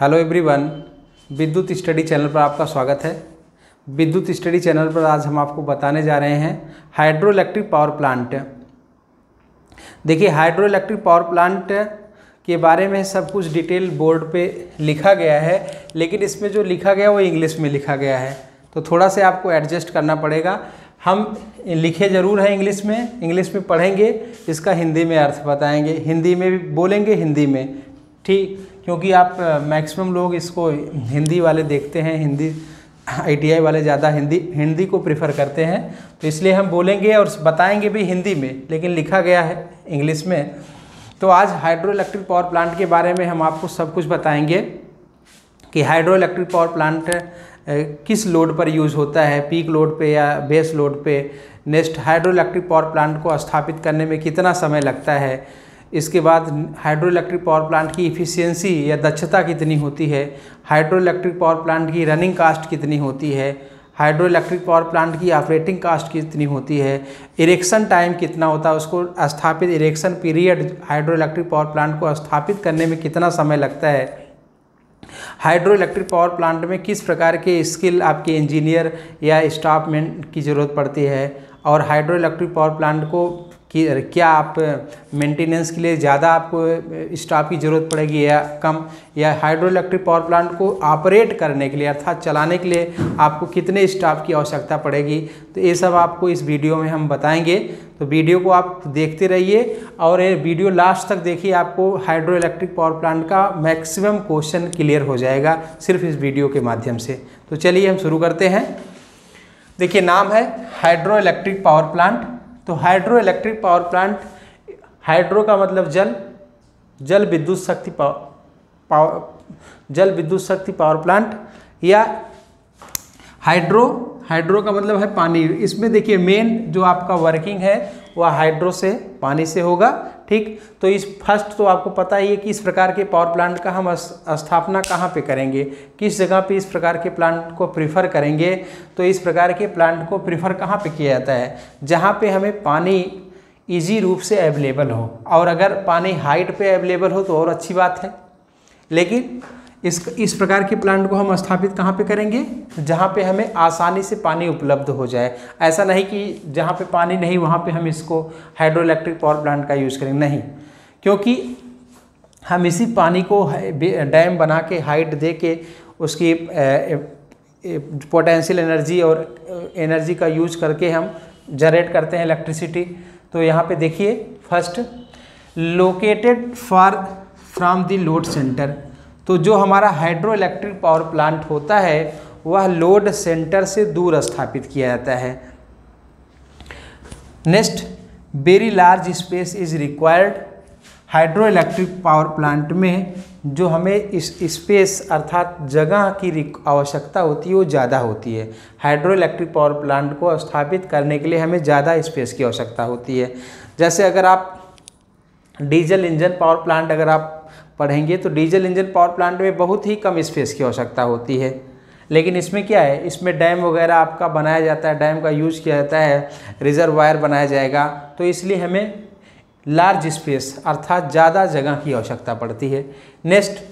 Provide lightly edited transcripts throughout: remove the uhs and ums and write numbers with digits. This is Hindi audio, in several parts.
हेलो एवरीवन, विद्युत स्टडी चैनल पर आपका स्वागत है। विद्युत स्टडी चैनल पर आज हम आपको बताने जा रहे हैं हाइड्रो इलेक्ट्रिक पावर प्लांट। देखिए, हाइड्रो इलेक्ट्रिक पावर प्लांट के बारे में सब कुछ डिटेल बोर्ड पे लिखा गया है, लेकिन इसमें जो लिखा गया वो इंग्लिश में लिखा गया है, तो थोड़ा सा आपको एडजस्ट करना पड़ेगा। हम लिखे ज़रूर हैं इंग्लिश में पढ़ेंगे, इसका हिंदी में अर्थ बताएंगे, हिंदी में भी बोलेंगे, हिंदी में, ठीक, क्योंकि आप मैक्सिमम लोग इसको हिंदी वाले देखते हैं, हिंदी ITI वाले ज़्यादा हिंदी को प्रेफर करते हैं, तो इसलिए हम बोलेंगे और बताएंगे भी हिंदी में, लेकिन लिखा गया है इंग्लिश में। तो आज हाइड्रो इलेक्ट्रिक पावर प्लांट के बारे में हम आपको सब कुछ बताएंगे कि हाइड्रो इलेक्ट्रिक पावर प्लांट किस लोड पर यूज़ होता है, पीक लोड पे या बेस लोड पे। Next, hydro electric power plant को स्थापित करने में कितना समय लगता है। इसके बाद हाइड्रो इलेक्ट्रिक पावर प्लांट की इफ़िशियंसी या दक्षता कितनी होती है, हाइड्रो इलेक्ट्रिक पावर प्लांट की रनिंग कास्ट कितनी होती है, हाइड्रो इलेक्ट्रिक पावर प्लांट की ऑपरेटिंग कास्ट कितनी होती है, इरेक्शन टाइम कितना होता है, उसको स्थापित erection period hydro electric power plant को स्थापित करने में कितना समय लगता है, हाइड्रो इलेक्ट्रिक पावर प्लांट में किस प्रकार के स्किल आपके इंजीनियर या स्टाफ में की ज़रूरत पड़ती है, और हाइड्रो इलेक्ट्रिक पावर प्लांट को क्या आप मेंटेनेंस के लिए ज़्यादा आपको स्टाफ की ज़रूरत पड़ेगी या कम, या हाइड्रो इलेक्ट्रिक पावर प्लांट को ऑपरेट करने के लिए अर्थात चलाने के लिए आपको कितने स्टाफ की आवश्यकता पड़ेगी। तो ये सब आपको इस वीडियो में हम बताएंगे, तो वीडियो को आप देखते रहिए और ये वीडियो लास्ट तक देखिए, आपको हाइड्रो इलेक्ट्रिक पावर प्लांट का मैक्सिमम क्वेश्चन क्लियर हो जाएगा सिर्फ इस वीडियो के माध्यम से। तो चलिए हम शुरू करते हैं। देखिए, नाम है हाइड्रो इलेक्ट्रिक पावर प्लांट। तो hydro electric power plant, hydro का मतलब जल विद्युत शक्ति पावर प्लांट, या हाइड्रो का मतलब है पानी। इसमें देखिए मेन जो आपका वर्किंग है वह हाइड्रो से, पानी से होगा, ठीक। तो इस फर्स्ट तो आपको पता ही है कि इस प्रकार के पावर प्लांट का हम स्थापना कहाँ पे करेंगे, किस जगह पे इस प्रकार के प्लांट को प्रीफर करेंगे। तो इस प्रकार के प्लांट को प्रीफर कहाँ पे किया जाता है, जहाँ पे हमें पानी ईजी रूप से अवेलेबल हो, और अगर पानी हाइट पे अवेलेबल हो तो और अच्छी बात है। लेकिन इस प्रकार के प्लांट को हम स्थापित कहाँ पे करेंगे, जहाँ पे हमें आसानी से पानी उपलब्ध हो जाए। ऐसा नहीं कि जहाँ पे पानी नहीं वहाँ पे हम इसको हाइड्रो इलेक्ट्रिक पावर प्लांट का यूज़ करेंगे, नहीं, क्योंकि हम इसी पानी को डैम बना के हाइट दे के उसकी पोटेंशियल एनर्जी और एनर्जी का यूज करके हम जनरेट करते हैं इलेक्ट्रिसिटी। तो यहाँ पे देखिए, first located from the load centre. तो जो हमारा हाइड्रो इलेक्ट्रिक पावर प्लांट होता है वह लोड सेंटर से दूर स्थापित किया जाता है। Next, very large space is required. Hydro electric power plant में जो हमें इस स्पेस अर्थात जगह की आवश्यकता होती है वो ज़्यादा होती है। हाइड्रो इलेक्ट्रिक पावर प्लांट को स्थापित करने के लिए हमें ज़्यादा स्पेस की आवश्यकता होती है। जैसे अगर आप डीजल इंजन पावर प्लांट अगर आप पढ़ेंगे तो डीजल इंजन पावर प्लांट में बहुत ही कम स्पेस की आवश्यकता होती है। लेकिन इसमें क्या है, इसमें डैम वगैरह आपका बनाया जाता है, डैम का यूज़ किया जाता है, रिजर्वायर बनाया जाएगा, तो इसलिए हमें लार्ज स्पेस अर्थात ज़्यादा जगह की आवश्यकता पड़ती है। Next,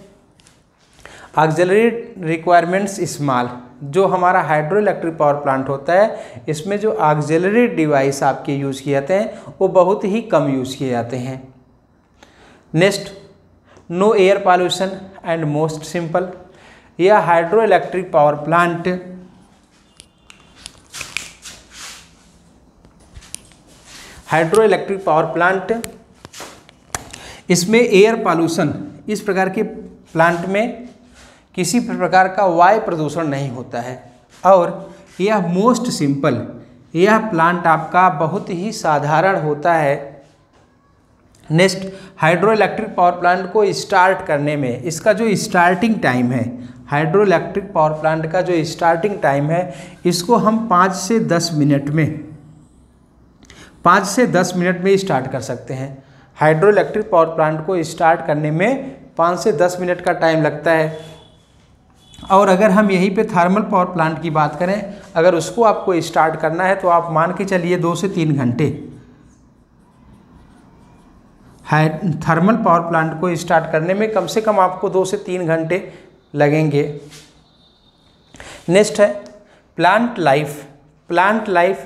auxiliary requirements small. जो हमारा हाइड्रो इलेक्ट्रिक पावर प्लांट होता है इसमें जो ऑक्सिलरी डिवाइस आपके यूज़ किए जाते हैं वो बहुत ही कम यूज़ किए जाते हैं। Next, no air pollution and most simple. यह हाइड्रो इलेक्ट्रिक पावर प्लांट इसमें एयर पॉल्यूशन, इस प्रकार के प्लांट में किसी प्रकार का वायु प्रदूषण नहीं होता है, और यह मोस्ट सिंपल, यह प्लांट आपका बहुत ही साधारण होता है। Next, hydro electric power plant को स्टार्ट करने में इसका जो स्टार्टिंग टाइम है, हाइड्रो इलेक्ट्रिक पावर प्लांट का जो स्टार्टिंग टाइम है इसको हम 5 से 10 मिनट में स्टार्ट कर सकते हैं। हाइड्रो इलेक्ट्रिक पावर प्लांट को स्टार्ट करने में 5 से 10 मिनट का टाइम लगता है। और अगर हम यहीं पे थर्मल पावर प्लांट की बात करें, अगर उसको आपको स्टार्ट करना है तो आप मान के चलिए 2 से 3 घंटे थर्मल पावर प्लांट को स्टार्ट करने में कम से कम आपको 2 से 3 घंटे लगेंगे। नेक्स्ट है प्लांट लाइफ। प्लांट लाइफ,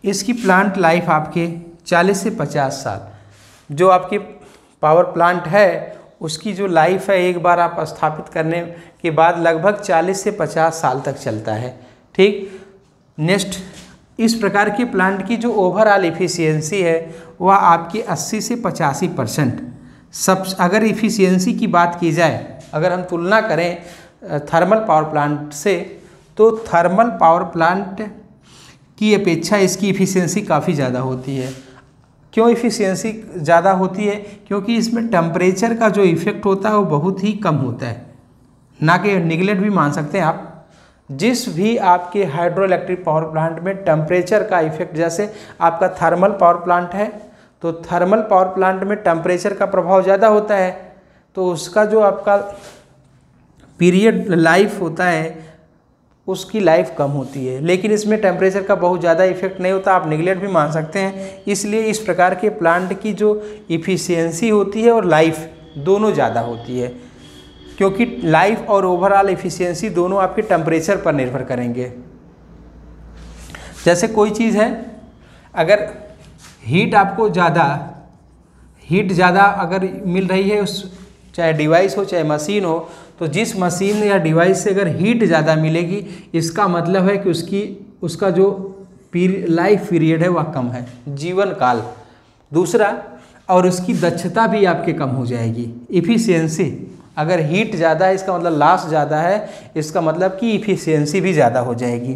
इसकी प्लांट लाइफ आपके 40 से 50 साल। जो आपकी पावर प्लांट है उसकी जो लाइफ है एक बार आप स्थापित करने के बाद लगभग 40 से 50 साल तक चलता है। ठीक। नेक्स्ट, इस प्रकार के प्लांट की जो ओवरऑल इफ़िशियंसी है वह आपकी 80 से 85%। सब अगर इफ़िशियंसी की बात की जाए, अगर हम तुलना करें थर्मल पावर प्लांट से, तो थर्मल पावर प्लांट की अपेक्षा इसकी इफ़िशियंसी काफ़ी ज़्यादा होती है। क्यों इफ़िशियंसी ज़्यादा होती है? क्योंकि इसमें टेम्परेचर का जो इफ़ेक्ट होता है वो बहुत ही कम होता है, ना कि निगलेक्ट भी मान सकते हैं आप। जिस भी आपके हाइड्रो इलेक्ट्रिक पावर प्लांट में टेम्परेचर का इफ़ेक्ट, जैसे आपका थर्मल पावर प्लांट है तो थर्मल पावर प्लांट में टेम्परेचर का प्रभाव ज़्यादा होता है, तो उसका जो आपका पीरियड लाइफ होता है उसकी लाइफ कम होती है। लेकिन इसमें टेम्परेचर का बहुत ज़्यादा इफेक्ट नहीं होता, आप निगलेक्ट भी मान सकते हैं। इसलिए इस प्रकार के प्लांट की जो इफ़िशियंसी होती है और लाइफ दोनों ज़्यादा होती है, क्योंकि लाइफ और ओवरऑल इफ़िशियंसी दोनों आपके टेम्परेचर पर निर्भर करेंगे। जैसे कोई चीज़ है, अगर हीट आपको ज़्यादा अगर मिल रही है, उस चाहे डिवाइस हो चाहे मशीन हो, तो जिस मशीन या डिवाइस से अगर हीट ज़्यादा मिलेगी इसका मतलब है कि उसका जो लाइफ पीरियड है वह कम है, जीवन काल। दूसरा, और उसकी दक्षता भी आपके कम हो जाएगी। इफ़िशियंसी, अगर हीट ज़्यादा है इसका मतलब लॉस ज़्यादा है, इसका मतलब कि इफ़िशियंसी भी ज़्यादा हो जाएगी।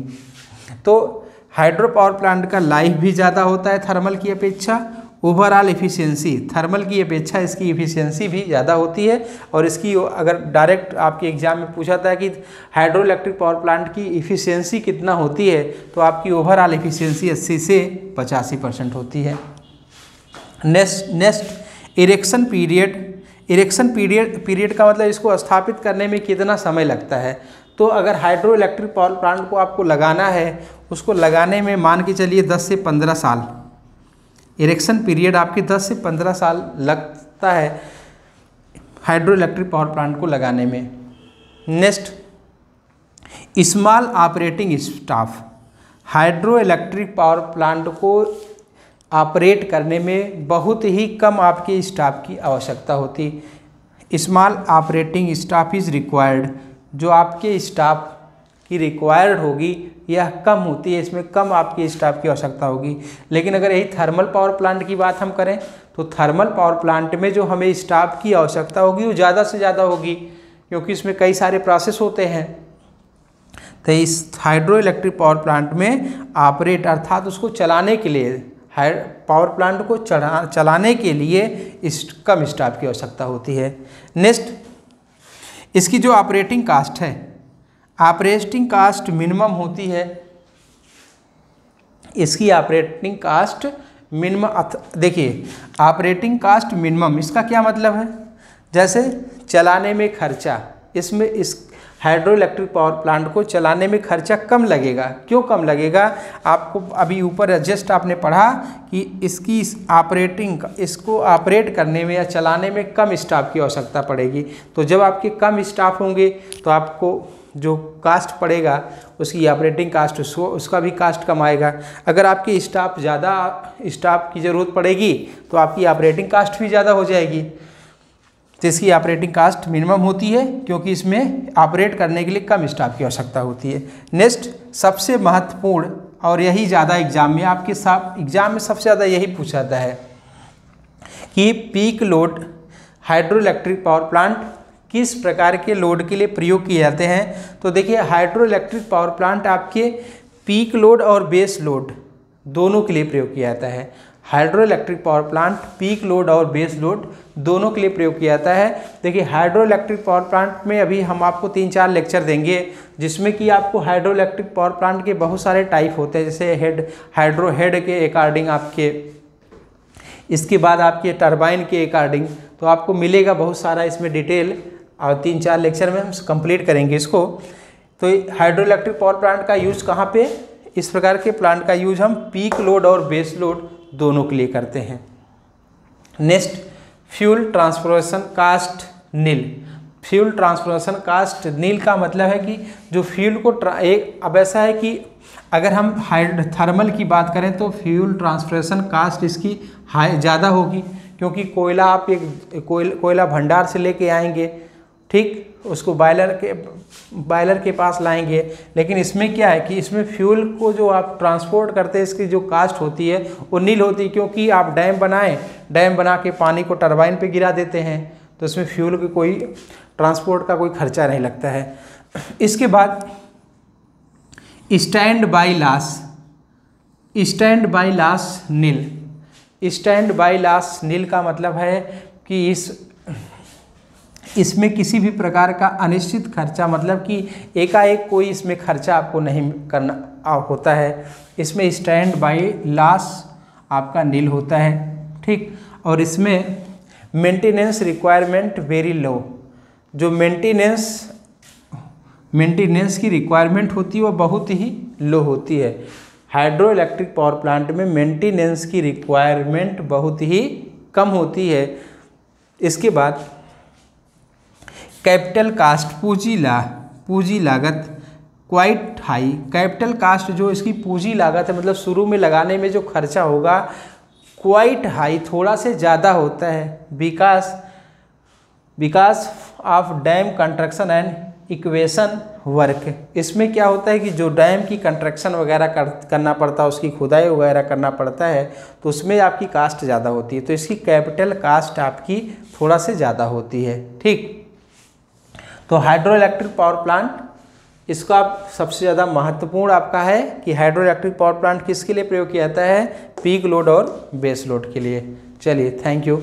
तो हाइड्रो पावर प्लांट का लाइफ भी ज़्यादा होता है थर्मल की अपेक्षा। ओवरऑल इफ़िशियंसी थर्मल की अपेक्षा इसकी इफ़िशियंसी भी ज़्यादा होती है। और इसकी अगर डायरेक्ट आपके एग्जाम में पूछा था कि हाइड्रो इलेक्ट्रिक पावर प्लांट की इफ़िशियंसी कितना होती है, तो आपकी ओवरऑल इफ़िशियंसी 80 से 85% होती है। Next erection period. Erection period का मतलब इसको स्थापित करने में कितना समय लगता है। तो अगर हाइड्रो इलेक्ट्रिक पावर प्लांट को आपको लगाना है, उसको लगाने में मान के चलिए 10 से 15 साल, इरेक्शन पीरियड आपके 10 से 15 साल लगता है हाइड्रो इलेक्ट्रिक पावर प्लांट को लगाने में। Next, small operating staff. Hydro electric power plant को ऑपरेट करने में बहुत ही कम आपके स्टाफ की आवश्यकता होती। Small operating staff is required. जो आपके स्टाफ की रिक्वायर्ड होगी यह कम होती है, इसमें कम आपकी स्टाफ की आवश्यकता होगी। लेकिन अगर यही थर्मल पावर प्लांट की बात हम करें तो थर्मल पावर प्लांट में जो हमें स्टाफ की आवश्यकता होगी वो ज़्यादा से ज़्यादा होगी, क्योंकि इसमें कई सारे प्रोसेस होते हैं। तो इस हाइड्रो इलेक्ट्रिक पावर प्लांट में ऑपरेट अर्थात उसको चलाने के लिए, पावर प्लांट को चलाने के लिए कम स्टाफ की आवश्यकता होती है। नेक्स्ट, इसकी जो ऑपरेटिंग कास्ट है, ऑपरेटिंग कास्ट मिनिमम होती है। इसकी ऑपरेटिंग कास्ट मिनिमम, देखिए ऑपरेटिंग कास्ट मिनिमम इसका क्या मतलब है? जैसे चलाने में खर्चा, इसमें इस हाइड्रो इलेक्ट्रिक पावर प्लांट को चलाने में खर्चा कम लगेगा। क्यों कम लगेगा? आपको अभी ऊपर जस्ट आपने पढ़ा कि इसको ऑपरेट करने में या चलाने में कम स्टाफ की आवश्यकता पड़ेगी। तो जब आपके कम स्टाफ होंगे तो आपको जो कास्ट पड़ेगा उसकी ऑपरेटिंग कास्ट, उसका भी कास्ट कम आएगा। अगर आपकी ज़्यादा स्टाफ की ज़रूरत पड़ेगी तो आपकी ऑपरेटिंग कास्ट भी ज़्यादा हो जाएगी। तो इसकी ऑपरेटिंग कास्ट मिनिमम होती है क्योंकि इसमें ऑपरेट करने के लिए कम स्टाफ की आवश्यकता होती है। नेक्स्ट, सबसे महत्वपूर्ण, और यही ज़्यादा एग्जाम में सबसे ज़्यादा यही पूछा जाता है कि peak load. Hydro electric power plant किस प्रकार के लोड के लिए प्रयोग किए जाते हैं? तो देखिए, हाइड्रो इलेक्ट्रिक पावर प्लांट आपके पीक लोड और बेस लोड दोनों के लिए प्रयोग किया जाता है। Hydro electric power plant peak load और बेस लोड दोनों के लिए प्रयोग किया जाता है। देखिए, हाइड्रो इलेक्ट्रिक पावर प्लांट में अभी हम आपको 3-4 लेक्चर देंगे जिसमें कि आपको हाइड्रो इलेक्ट्रिक पावर प्लांट के बहुत सारे टाइप होते हैं, जैसे हाइड्रो हेड के अकॉर्डिंग आपके, इसके बाद आपके टरबाइन के अकॉर्डिंग, तो आपको मिलेगा बहुत सारा इसमें डिटेल, और 3-4 लेक्चर में हम कंप्लीट करेंगे इसको। तो हाइड्रो इलेक्ट्रिक पावर प्लांट का यूज़ कहाँ पे? इस प्रकार के प्लांट का यूज हम पीक लोड और बेस लोड दोनों के लिए करते हैं। नेक्स्ट, फ्यूल ट्रांसपोर्टेशन कास्ट नील। फ्यूल ट्रांसफॉर्मेशन कास्ट, नील का मतलब है कि जो फ्यूल को अब ऐसा है कि अगर हम थर्मल की बात करें तो फ्यूल ट्रांसफॉर्मेशन कास्ट इसकी हाई ज़्यादा होगी, क्योंकि कोयला आप एक कोयला भंडार से लेके आएंगे, ठीक, उसको बॉयलर के पास लाएंगे। लेकिन इसमें क्या है कि इसमें फ्यूल को जो आप ट्रांसपोर्ट करते हैं इसकी जो कास्ट होती है वो नील होती है, क्योंकि आप डैम बना के पानी को टरबाइन पे गिरा देते हैं, तो इसमें फ्यूल की कोई ट्रांसपोर्ट का कोई खर्चा नहीं लगता है। इसके बाद stand by loss nil. Stand by loss nil का मतलब है कि इसमें किसी भी प्रकार का अनिश्चित खर्चा, मतलब कि एकाएक कोई इसमें खर्चा आपको नहीं करना होता है। इसमें स्टैंड बाई लॉस आपका नील होता है, ठीक। और इसमें मेंटेनेंस रिक्वायरमेंट वेरी लो, जो मेंटेनेंस की रिक्वायरमेंट होती है वो बहुत ही लो होती है। हाइड्रो इलेक्ट्रिक पावर प्लांट में मेंटेनेंस की रिक्वायरमेंट बहुत ही कम होती है। इसके बाद कैपिटल कास्ट, पूंजी लागत क्वाइट हाई। कैपिटल कास्ट जो इसकी पूंजी लागत है, मतलब शुरू में लगाने में जो खर्चा होगा, क्वाइट हाई, थोड़ा से ज़्यादा होता है। Because of dam construction and equation work. इसमें क्या होता है कि जो डैम की कंस्ट्रक्शन वगैरह करना पड़ता है, उसकी खुदाई वगैरह करना पड़ता है, तो उसमें आपकी कास्ट ज़्यादा होती है, तो इसकी कैपिटल कास्ट आपकी थोड़ा से ज़्यादा होती है, ठीक। तो हाइड्रो इलेक्ट्रिक पावर प्लांट, इसका सबसे ज़्यादा महत्वपूर्ण आपका है कि हाइड्रो इलेक्ट्रिक पावर प्लांट किसके लिए प्रयोग किया जाता है, पीक लोड और बेस लोड के लिए। चलिए, थैंक यू।